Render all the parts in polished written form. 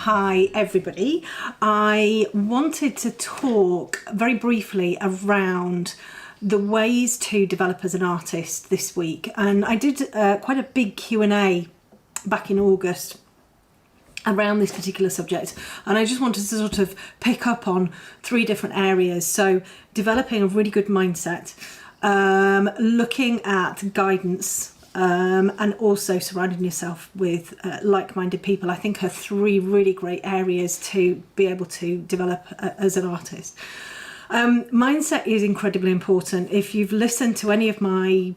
Hi everybody. I wanted to talk very briefly around the ways to develop as an artist this week, and I did quite a big Q&A back in August around this particular subject, and I just wanted to sort of pick up on 3 different areas. So developing a really good mindset, looking at guidance, and also surrounding yourself with like-minded people, I think are 3 really great areas to be able to develop as an artist. Mindset is incredibly important. If you've listened to any of my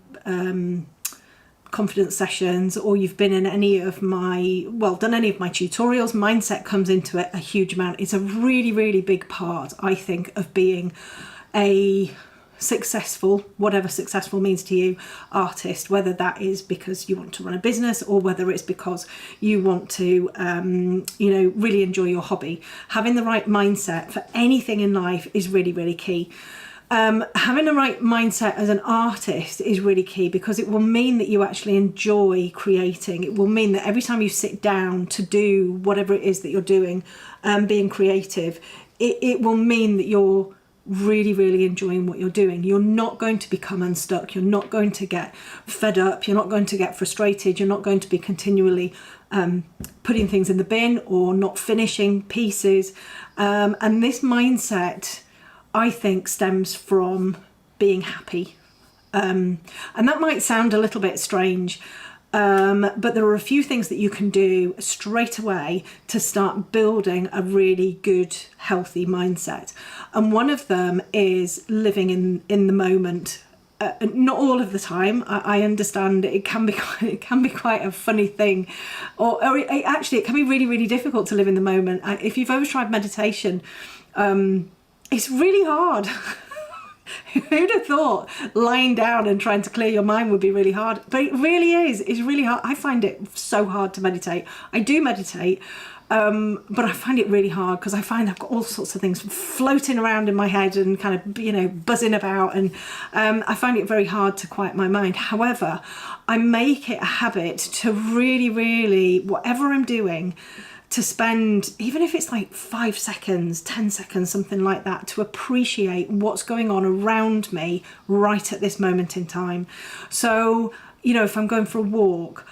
confidence sessions, or you've been in any of my, done any of my tutorials, mindset comes into it a huge amount. It's a really, really big part, I think, of being a successful, whatever successful means to you, artist, whether that is because you want to run a business or whether it's because you want to really enjoy your hobby. Having the right mindset for anything in life is really, really key. Having the right mindset as an artist is really key, because it will mean that you actually enjoy creating. It will mean that every time you sit down to do whatever it is that you're doing, being creative, it will mean that you're really, really enjoying what you're doing. You're not going to become unstuck. You're not going to get fed up. You're not going to get frustrated. You're not going to be continually putting things in the bin or not finishing pieces. And this mindset, I think, stems from being happy. And that might sound a little bit strange, but there are a few things that you can do straight away to start building a really good, healthy mindset. And one of them is living in the moment. Not all of the time. I understand it can be quite a funny thing, or it can be really, really difficult to live in the moment. If you've ever tried meditation, it's really hard. Who'd have thought lying down and trying to clear your mind would be really hard? But it really is. It's really hard. I find it so hard to meditate. I do meditate, but I find it really hard because I find I've got all sorts of things floating around in my head and kind of, buzzing about, and I find it very hard to quiet my mind. However, I make it a habit to really, really, whatever I'm doing, to spend, even if it's like 5 seconds, 10 seconds, something like that, to appreciate what's going on around me right at this moment in time. So, if I'm going for a walk,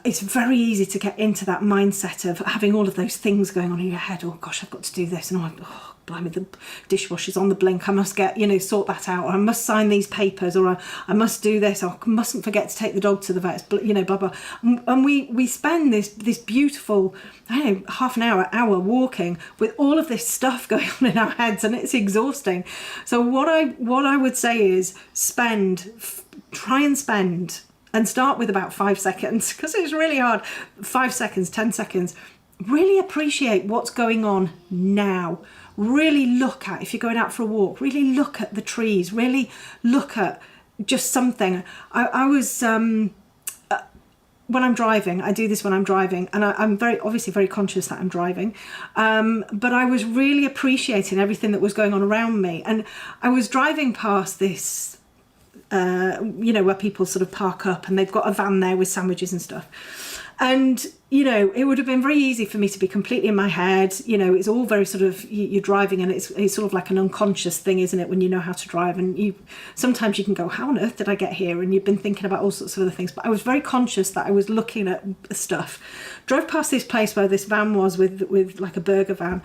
it's very easy to get into that mindset of having all of those things going on in your head. Oh gosh, I've got to do this, and blimey, the dishwasher's on the blink, I must get, sort that out, or I must sign these papers, or I must do this, or I mustn't forget to take the dog to the vet, blah, blah. And we spend this beautiful, half an hour walking with all of this stuff going on in our heads, and it's exhausting. So what I would say is try and spend, and start with about 5 seconds, because it's really hard. 5 seconds, 10 seconds. Really appreciate what's going on now. Really look at, if you're going out for a walk, really look at the trees, really look at just something. I was, when I'm driving, I do this when I'm driving, and I'm obviously very conscious that I'm driving, but I was really appreciating everything that was going on around me. And I was driving past this, where people sort of park up and they've got a van there with sandwiches and stuff. And, it would have been very easy for me to be completely in my head. It's all very sort of, you're driving, and it's sort of like an unconscious thing, isn't it, when you know how to drive? And sometimes you can go, how on earth did I get here? And you've been thinking about all sorts of other things. But I was very conscious that I was looking at stuff. Drove past this place where this van was with like a burger van.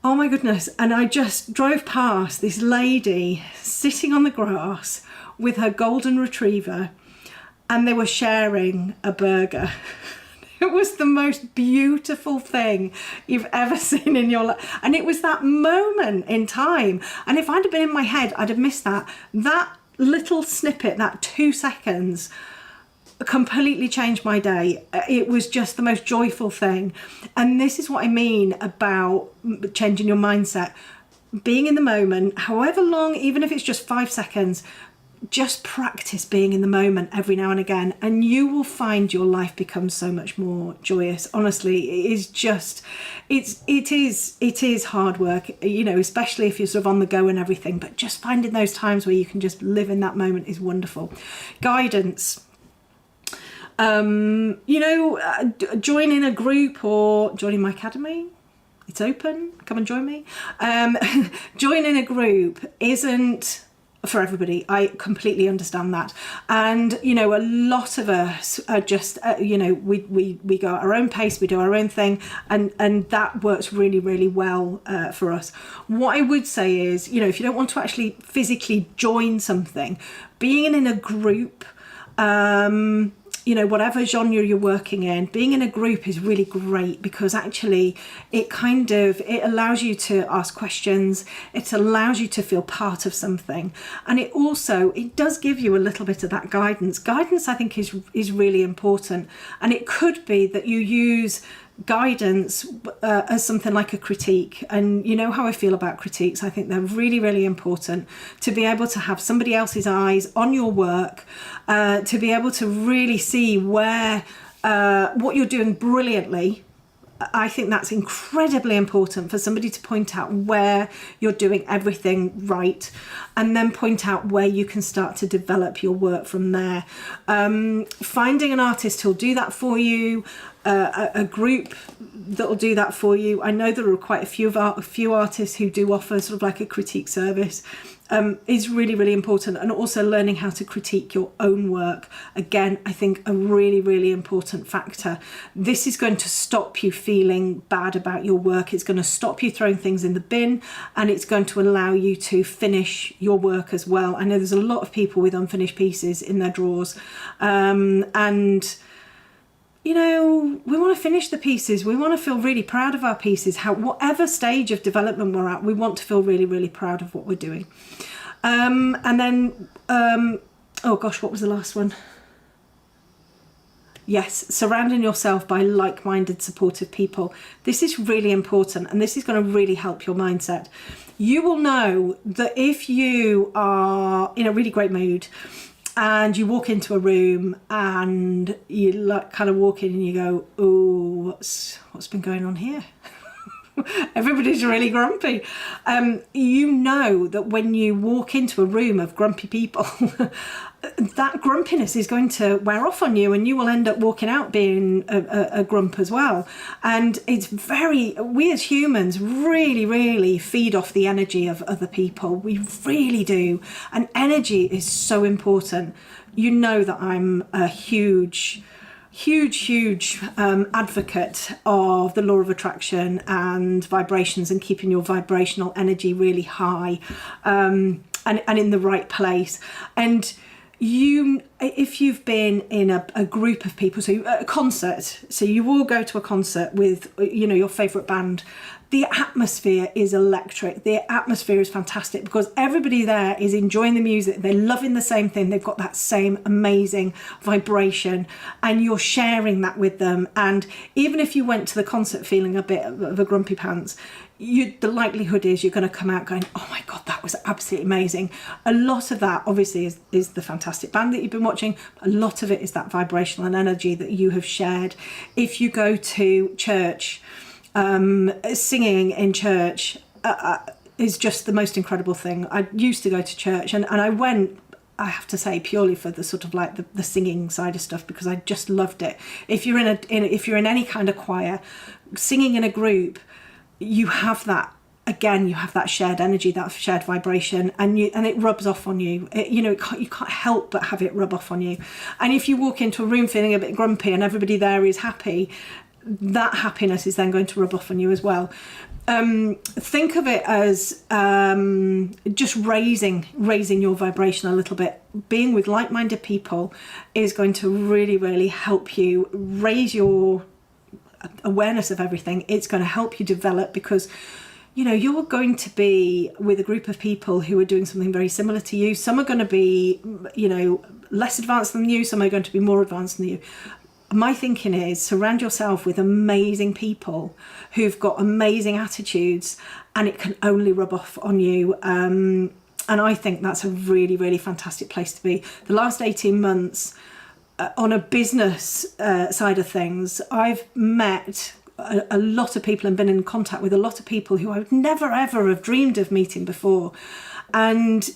Oh my goodness. And I just drove past this lady sitting on the grass with her golden retriever, and they were sharing a burger. It was the most beautiful thing you've ever seen in your life. And it was that moment in time. And if I'd have been in my head, I'd have missed that. That little snippet, that 2 seconds, completely changed my day. It was just the most joyful thing. And this is what I mean about changing your mindset. Being in the moment, however long, even if it's just 5 seconds, just practice being in the moment every now and again, and you will find your life becomes so much more joyous. Honestly, it is just, it is hard work, especially if you're sort of on the go and everything, but just finding those times where you can just live in that moment is wonderful. Guidance. Joining a group or joining my academy. It's open. Come and join me. Joining a group isn't for everybody. I completely understand that. And, a lot of us are just, we go at our own pace, we do our own thing, and that works really, really well for us. What I would say is, if you don't want to actually physically join something, being in a group, whatever genre you're working in, being in a group is really great, because actually it allows you to ask questions, it allows you to feel part of something, and it does give you a little bit of that guidance. Guidance, I think, is really important, and it could be that you use guidance as something like a critique. And you know how I feel about critiques. I think they're really, really important, to be able to have somebody else's eyes on your work, to be able to really see where what you're doing brilliantly. I think that's incredibly important, for somebody to point out where you're doing everything right, and then point out where you can start to develop your work from there. Finding an artist who'll do that for you, a group that'll do that for you. I know there are quite a few artists who do offer sort of like a critique service. Is really, really important. And also learning how to critique your own work. Again, I think a really, really important factor. This is going to stop you feeling bad about your work. It's going to stop you throwing things in the bin, and it's going to allow you to finish your work as well. I know there's a lot of people with unfinished pieces in their drawers, and we want to finish the pieces. We want to feel really proud of our pieces. Whatever stage of development we're at, we want to feel really, really proud of what we're doing. And then, what was the last one? Yes, surrounding yourself by like-minded, supportive people. This is really important, and this is going to really help your mindset. You will know that if you are in a really great mood, and you walk into a room and you kind of walk in and you go, oh, what's been going on here? Everybody's really grumpy. You know that when you walk into a room of grumpy people, that grumpiness is going to wear off on you, and you will end up walking out being a grump as well. And we as humans really, really feed off the energy of other people. We really do. And energy is so important. You know that I'm a huge advocate of the law of attraction and vibrations, and keeping your vibrational energy really high, and in the right place. And if you've been in a group of people, so a concert, so you all go to a concert with your favourite band, the atmosphere is electric. The atmosphere is fantastic, because everybody there is enjoying the music. They're loving the same thing. They've got that same amazing vibration, and you're sharing that with them. And even if you went to the concert feeling a bit of a grumpy pants, the likelihood is you're going to come out going, oh my God, that was absolutely amazing. A lot of that obviously is the fantastic band that you've been watching. A lot of it is that vibrational and energy that you have shared. If you go to church, singing in church is just the most incredible thing. I used to go to church, and I went, I have to say, purely for the sort of like the singing side of stuff, because I just loved it. If you're if you're in any kind of choir, singing in a group, you have that. Again, you have that shared energy, that shared vibration, and it rubs off on you. You can't help but have it rub off on you. And if you walk into a room feeling a bit grumpy and everybody there is happy, that happiness is then going to rub off on you as well. Think of it as just raising your vibration a little bit. Being with like-minded people is going to really, really help you raise your awareness of everything. It's going to help you develop, because you're going to be with a group of people who are doing something very similar to you. Some are going to be less advanced than you, some are going to be more advanced than you. My thinking is, surround yourself with amazing people who've got amazing attitudes, and it can only rub off on you. And I think that's a really, really fantastic place to be. The last 18 months, on a business side of things, I've met a lot of people and been in contact with a lot of people who I would never, ever have dreamed of meeting before. And,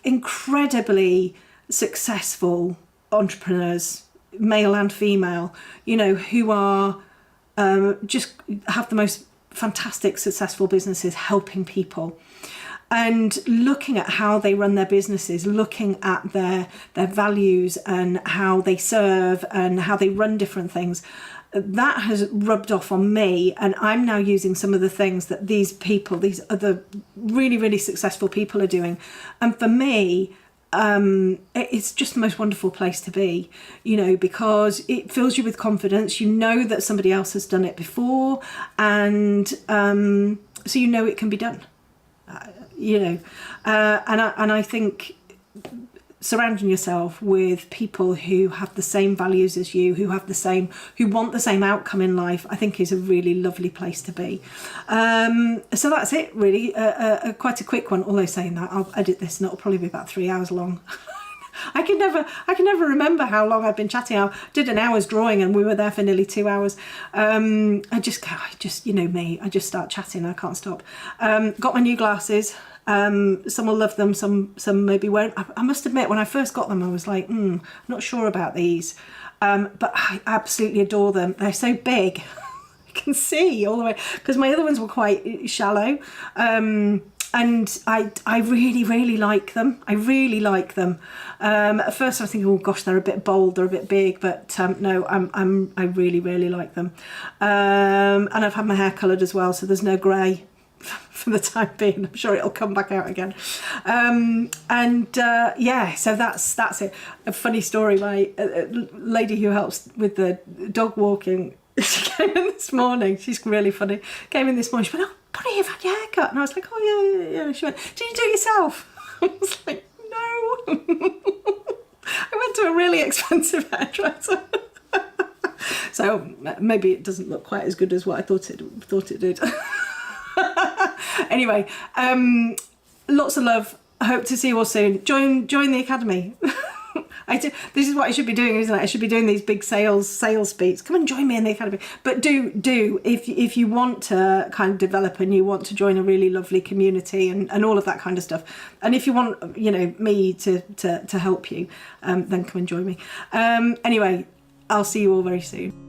incredibly successful entrepreneurs, male and female, you know, who are just have the most fantastic, successful businesses helping people. And looking at how they run their businesses, looking at their values and how they serve and how they run different things, that has rubbed off on me. And I'm now using some of the things that these people, these other really, really successful people are doing. And for me, it's just the most wonderful place to be, you know, because it fills you with confidence. You know that somebody else has done it before, and so you know it can be done. You know, and I think surrounding yourself with people who have the same values as you, who want the same outcome in life, I think is a really lovely place to be. So that's it, really. Quite a quick one. Although saying that, I'll edit this and it'll probably be about 3 hours long. I can never remember how long I've been chatting. I did an hour's drawing and we were there for nearly 2 hours. I just, you know me, I just start chatting. I can't stop. Got my new glasses. Some will love them, some maybe won't. I must admit, when I first got them, I was like, not sure about these. But I absolutely adore them. They're so big. I can see all the way, because my other ones were quite shallow. And I really, really like them. I really like them. At first I was thinking, oh gosh, they're a bit bold, they're a bit big, but no, I really, really like them. And I've had my hair coloured as well, so there's no grey for the time being. I'm sure it'll come back out again. Yeah, so that's it. A funny story, my lady who helps with the dog walking, she came in this morning, she's really funny, came in this morning, she went, oh, Bonny, you've had your hair cut. And I was like, oh yeah. She went, did you do it yourself? I was like, no. I went to a really expensive hairdresser. So maybe it doesn't look quite as good as what I thought it did. Anyway, lots of love. I hope to see you all soon. Join the academy. This is what I should be doing, isn't it? I should be doing these big sales speaks. Come and join me in the academy. But do if you want to kind of develop and you want to join a really lovely community and all of that kind of stuff. And if you want, you know, me to help you, then come and join me. Anyway, I'll see you all very soon.